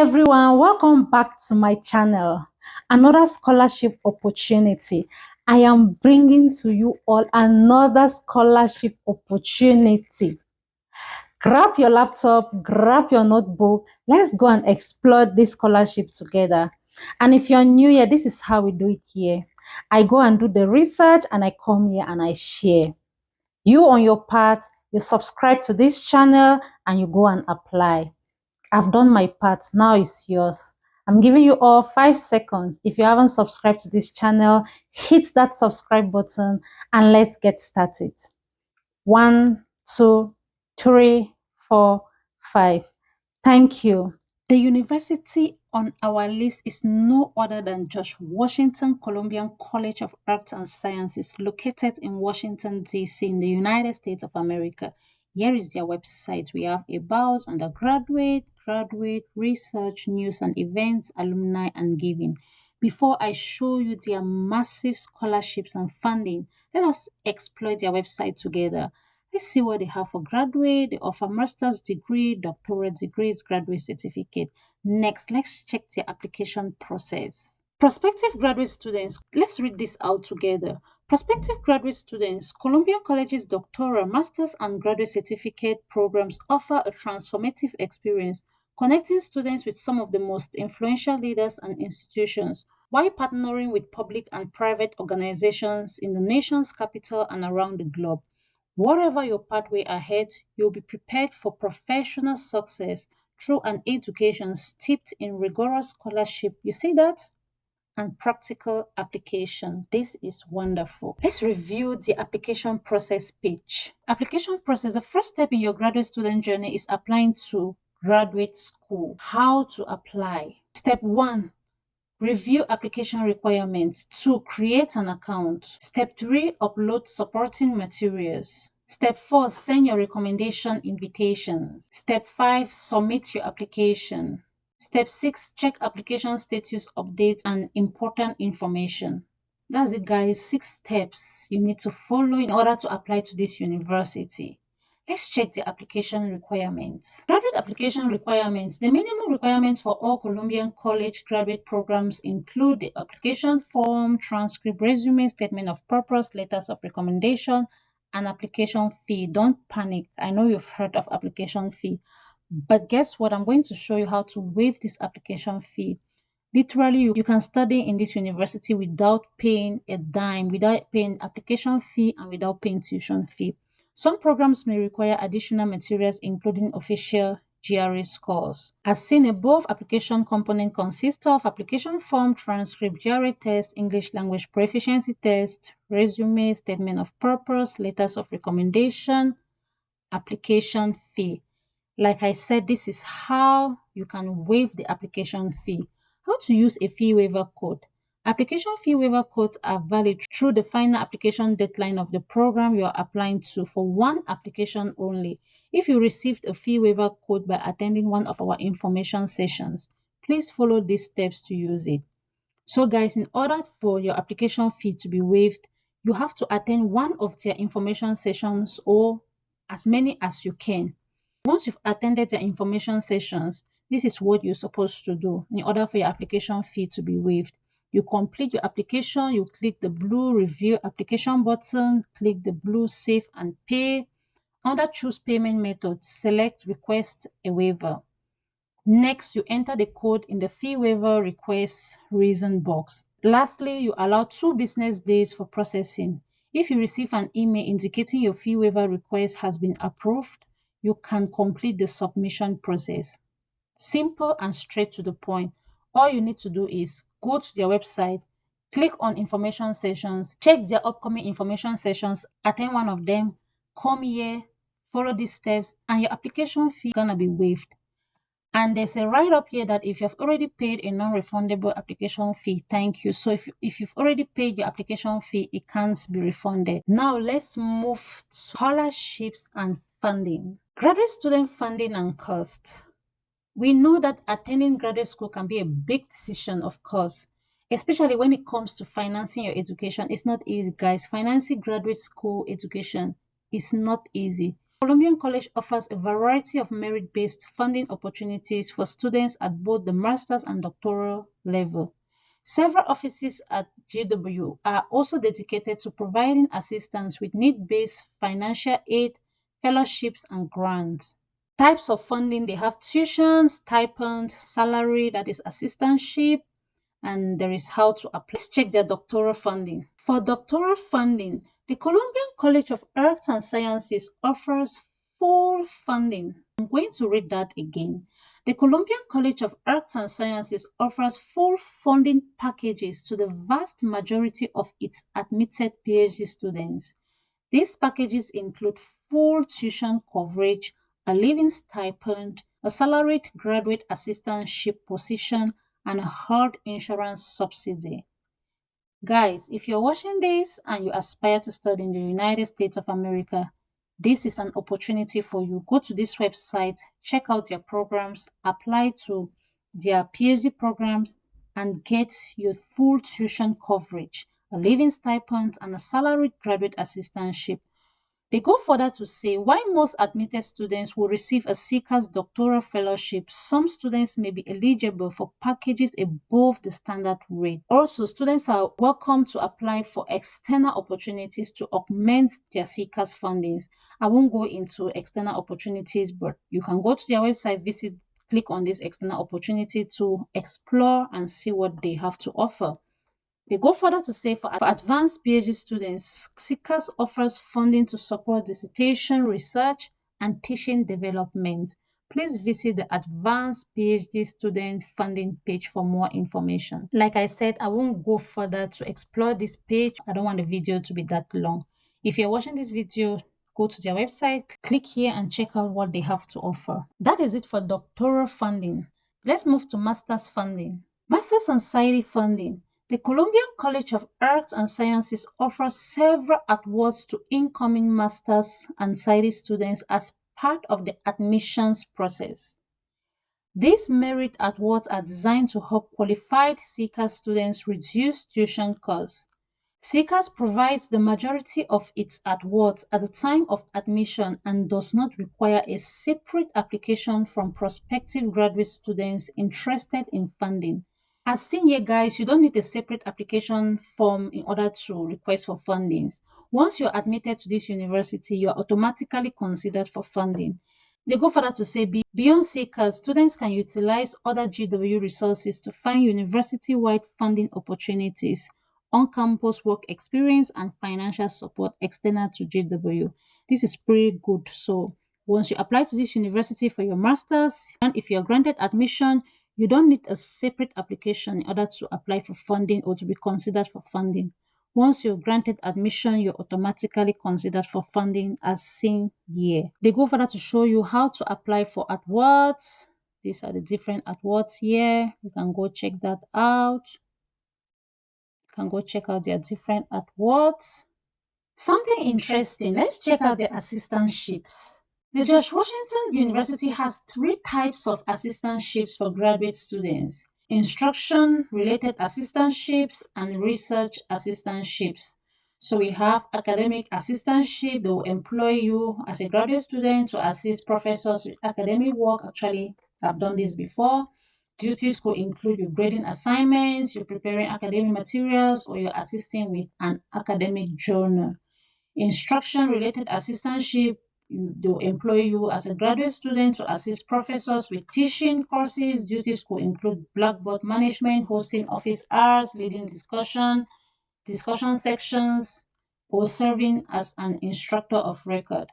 everyone, welcome back to my channel. Another scholarship opportunity. I am bringing to you all another scholarship opportunity. Grab your laptop, grab your notebook. Let's go and explore this scholarship together. And if you're new here, this is how we do it here. I go and do the research and I come here and I share. You on your part, you subscribe to this channel and you go and apply. I've done my part. Now it's yours. I'm giving you all 5 seconds. If you haven't subscribed to this channel, hit that subscribe button and let's get started. 1, 2, 3, 4, 5. Thank you. The university on our list is no other than George Washington Columbian College of Arts and Sciences, located in Washington, D.C. in the United States of America. Here is their website. We have about, undergraduate, graduate, research, news and events, alumni, and giving. Before I show you their massive scholarships and funding, let us explore their website together. Let's see what they have for graduate. They offer master's degree, doctoral degrees, graduate certificate. Next, let's check the application process. Prospective graduate students, let's read this out together. Prospective graduate students, Columbian College's doctoral, master's, and graduate certificate programs offer a transformative experience, connecting students with some of the most influential leaders and institutions, while partnering with public and private organizations in the nation's capital and around the globe. Whatever your pathway ahead, you'll be prepared for professional success through an education steeped in rigorous scholarship. You see that? And practical application. This is wonderful. Let's review the application process page. Application process. The first step in your graduate student journey is applying to graduate school. How to apply? Step 1. Review application requirements. 2. Create an account. Step 3. Upload supporting materials. Step 4. Send your recommendation invitations. Step 5. Submit your application. Step 6. Check application status updates and important information. That's it, guys. 6 steps you need to follow in order to apply to this university. Let's check the application requirements. Graduate application requirements. The minimum requirements for all Columbian College graduate programs include the application form, transcript, resume, statement of purpose, letters of recommendation, and application fee. Don't panic. I know you've heard of application fee, but guess what? I'm going to show you how to waive this application fee. Literally, you can study in this university without paying a dime, without paying application fee, and without paying tuition fee. Some programs may require additional materials, including official GRE scores. As seen above, application component consists of application form, transcript, GRE test, English language proficiency test, resume, statement of purpose, letters of recommendation, application fee. Like I said, this is how you can waive the application fee. How to use a fee waiver code. Application fee waiver codes are valid through the final application deadline of the program you are applying to for one application only. If you received a fee waiver code by attending one of our information sessions, please follow these steps to use it. So guys, in order for your application fee to be waived, you have to attend one of their information sessions or as many as you can. Once you've attended the information sessions, this is what you're supposed to do in order for your application fee to be waived. You complete your application, you click the blue review application button, click the blue save and pay. Under choose payment method, select request a waiver. Next, you enter the code in the fee waiver request reason box. Lastly, you allow 2 business days for processing. If you receive an email indicating your fee waiver request has been approved, you can complete the submission process. Simple and straight to the point. All you need to do is go to their website, click on information sessions, check their upcoming information sessions, attend one of them, come here, follow these steps, and your application fee is gonna be waived. And there's a write-up here that if you've already paid a non-refundable application fee, thank you. So if you've already paid your application fee, it can't be refunded. Now let's move to scholarships and funding. Graduate student funding and cost. We know that attending graduate school can be a big decision, of course, especially when it comes to financing your education. It's not easy, guys. Financing graduate school education is not easy. Columbian College offers a variety of merit-based funding opportunities for students at both the master's and doctoral level. Several offices at GW are also dedicated to providing assistance with need-based financial aid, fellowships, and grants. Types of funding, they have tuition, stipend, salary, that is assistantship, and there is how to apply. Let's check their doctoral funding. For doctoral funding, the Columbian College of Arts and Sciences offers full funding. I'm going to read that again. The Columbian College of Arts and Sciences offers full funding packages to the vast majority of its admitted PhD students. These packages include full tuition coverage, a living stipend, a salaried graduate assistantship position, and a health insurance subsidy. Guys, if you're watching this and you aspire to study in the United States of America, this is an opportunity for you. Go to this website, check out their programs, apply to their PhD programs, and get your full tuition coverage, a living stipend, and a salaried graduate assistantship. They go further to say while most admitted students will receive a seeker's doctoral fellowship, some students may be eligible for packages above the standard rate. Also, students are welcome to apply for external opportunities to augment their seeker's fundings. I won't go into external opportunities, but you can go to their website, visit, click on this external opportunity to explore and see what they have to offer. They go further to say for advanced PhD students, SEEKAS offers funding to support dissertation research and teaching development. Please visit the Advanced PhD Student Funding page for more information. Like I said, I won't go further to explore this page. I don't want the video to be that long. If you're watching this video, go to their website, click here and check out what they have to offer. That is it for doctoral funding. Let's move to master's funding. Master's and Society funding. The Columbian College of Arts and Sciences offers several awards to incoming master's and PsyD students as part of the admissions process. These merit awards are designed to help qualified SEEKAS students reduce tuition costs. SEEKAS provides the majority of its awards at the time of admission and does not require a separate application from prospective graduate students interested in funding. As seen here, guys, you don't need a separate application form in order to request for fundings. Once you're admitted to this university, you're automatically considered for funding. They go further to say, beyond SEEKAS, students can utilize other GW resources to find university-wide funding opportunities, on-campus work experience, and financial support external to GW. This is pretty good. So once you apply to this university for your master's, and if you're granted admission, you don't need a separate application in order to apply for funding or to be considered for funding. Once you're granted admission, you're automatically considered for funding as seen here. They go further to show you how to apply for awards. These are the different awards here. You can go check that out. You can go check out their different awards. Something interesting, let's check out the assistantships. The George Washington University has 3 types of assistantships for graduate students: instruction-related assistantships and research assistantships. So we have academic assistantship. They will employ you as a graduate student to assist professors with academic work. Actually, I've done this before. Duties could include your grading assignments, you're preparing academic materials, or you're assisting with an academic journal. Instruction-related assistantship, they'll employ you as a graduate student to assist professors with teaching courses. Duties could include blackboard management, hosting office hours, leading discussion sections, or serving as an instructor of record.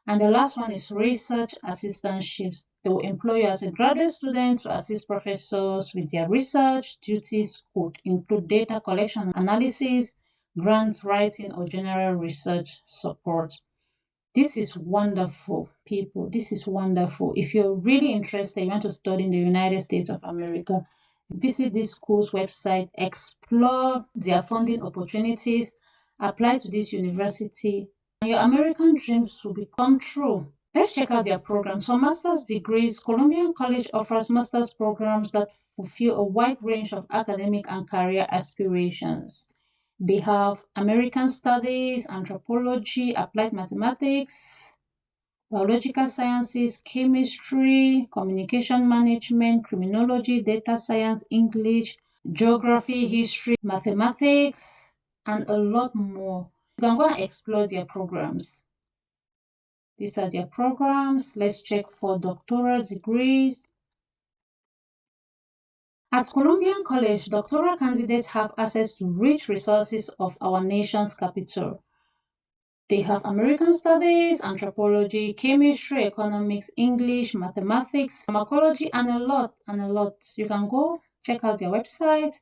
And the last one is research assistantships. They will employ you as a graduate student to assist professors with their research. Duties could include data collection, analysis, grant writing, or general research support. This is wonderful, people. This is wonderful. If you're really interested, you want to study in the United States of America, visit this school's website, explore their funding opportunities, apply to this university, and your American dreams will become true. Let's check out their programs. For master's degrees, Columbian College offers master's programs that fulfill a wide range of academic and career aspirations. They have American Studies, Anthropology, Applied Mathematics, biological sciences, chemistry, communication management, criminology, data science, English, geography, history, mathematics, and a lot more. You can go and explore their programs. These are their programs. Let's check for doctoral degrees. At Columbian College, doctoral candidates have access to rich resources of our nation's capital. They have American Studies, Anthropology, Chemistry, Economics, English, Mathematics, Pharmacology, and a lot, and a lot. You can go check out their website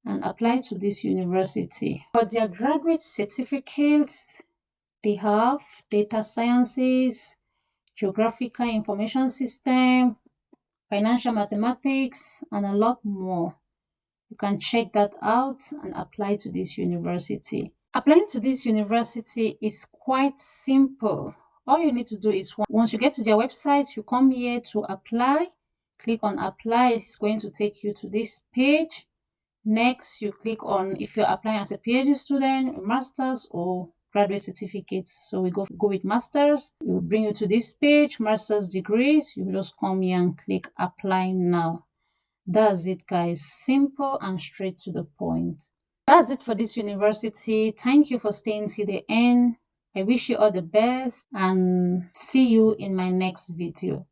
and apply to this university. For their graduate certificates, they have Data Sciences, Geographical Information System, Financial Mathematics, and a lot more. You can check that out and apply to this university. Applying to this university is quite simple. All you need to do is once you get to their website, you come here to apply. Click on apply. It's going to take you to this page. Next, you click on if you're applying as a PhD student, master's, or graduate certificates. So we go with master's. It will bring you to this page, master's degrees. You just come here and click apply now. That's it, guys. Simple and straight to the point. That's it for this university. Thank you for staying till the end. I wish you all the best and see you in my next video.